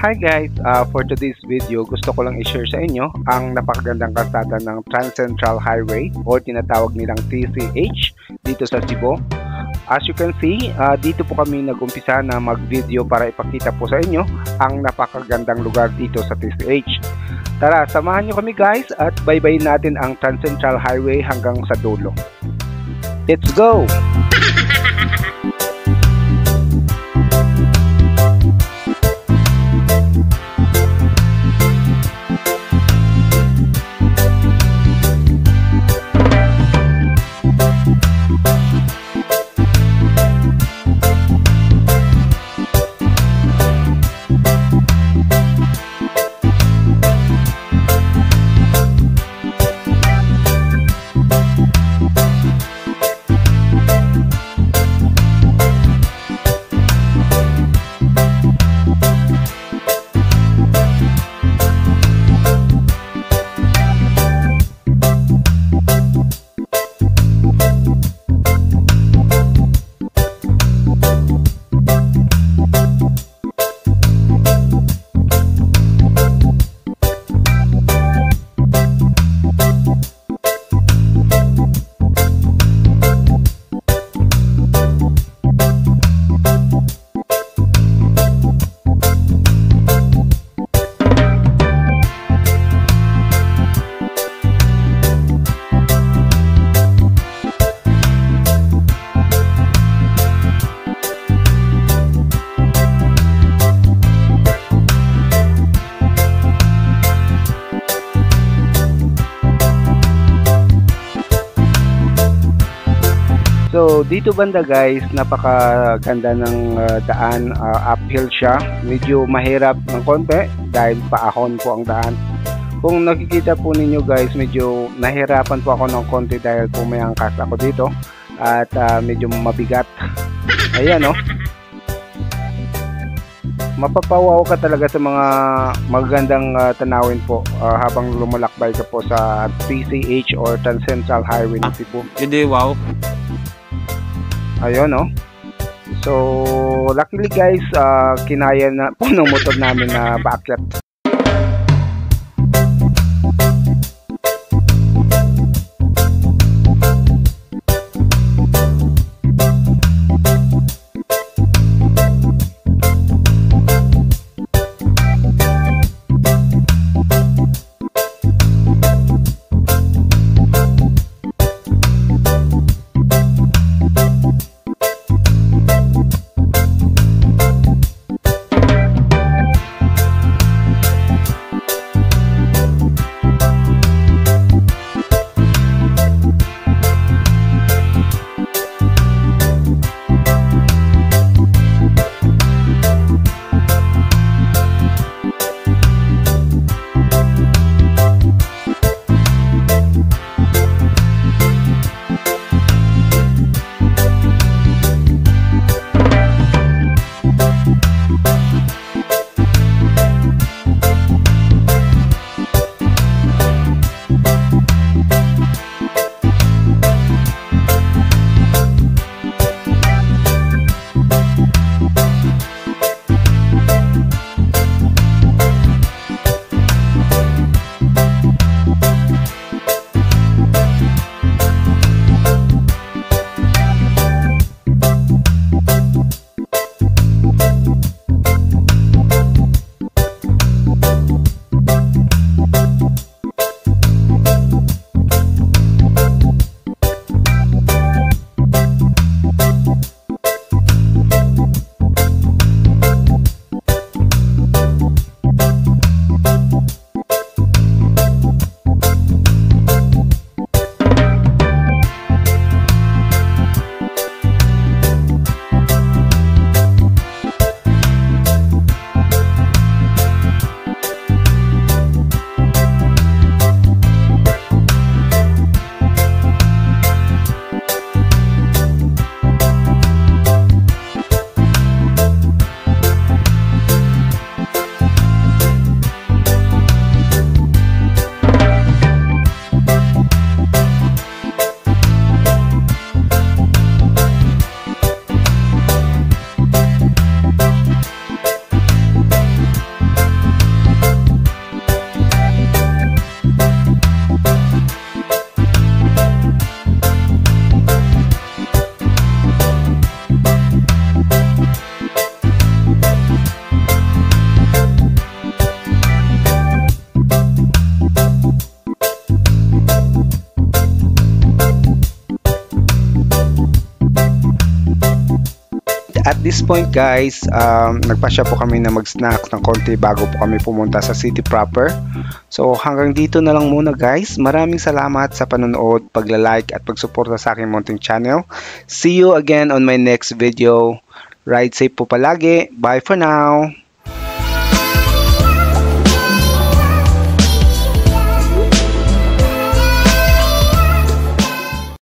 Hi guys, for today's video, gusto ko lang i-share sa inyo ang napakagandang kalsada ng Trans Central Highway o tinatawag nilang TCH dito sa Cebu. As you can see, dito po kami nag-umpisa na mag-video para ipakita po sa inyo ang napakagandang lugar dito sa TCH. Tara, samahan nyo kami guys at baybayin natin ang Trans Central Highway hanggang sa dulo. Let's go! So dito banda guys, napakaganda ng daan, uphill siya. Medyo mahirap ng konti dahil paahon po ang daan. Kung nakikita po ninyo guys, medyo nahirapan po ako ng konti dahil po may angkas ako dito at medyo mabigat. Ayan oh. Mapapawaw ka talaga sa mga magagandang tanawin po habang lumalakbay ka po sa TCH or Trans Central Highway ng Cebu. Hindi, wow. Ayun oh. So luckily guys, kinaya na po ng motor namin na baakyat. this point guys, nagpasya po kami na mag-snack ng konti bago po kami pumunta sa city proper. So hanggang dito na lang muna guys. Maraming salamat sa panonood, pagla-like at pagsuporta sa aking munting channel. See you again on my next video. Ride safe po palagi. Bye for now.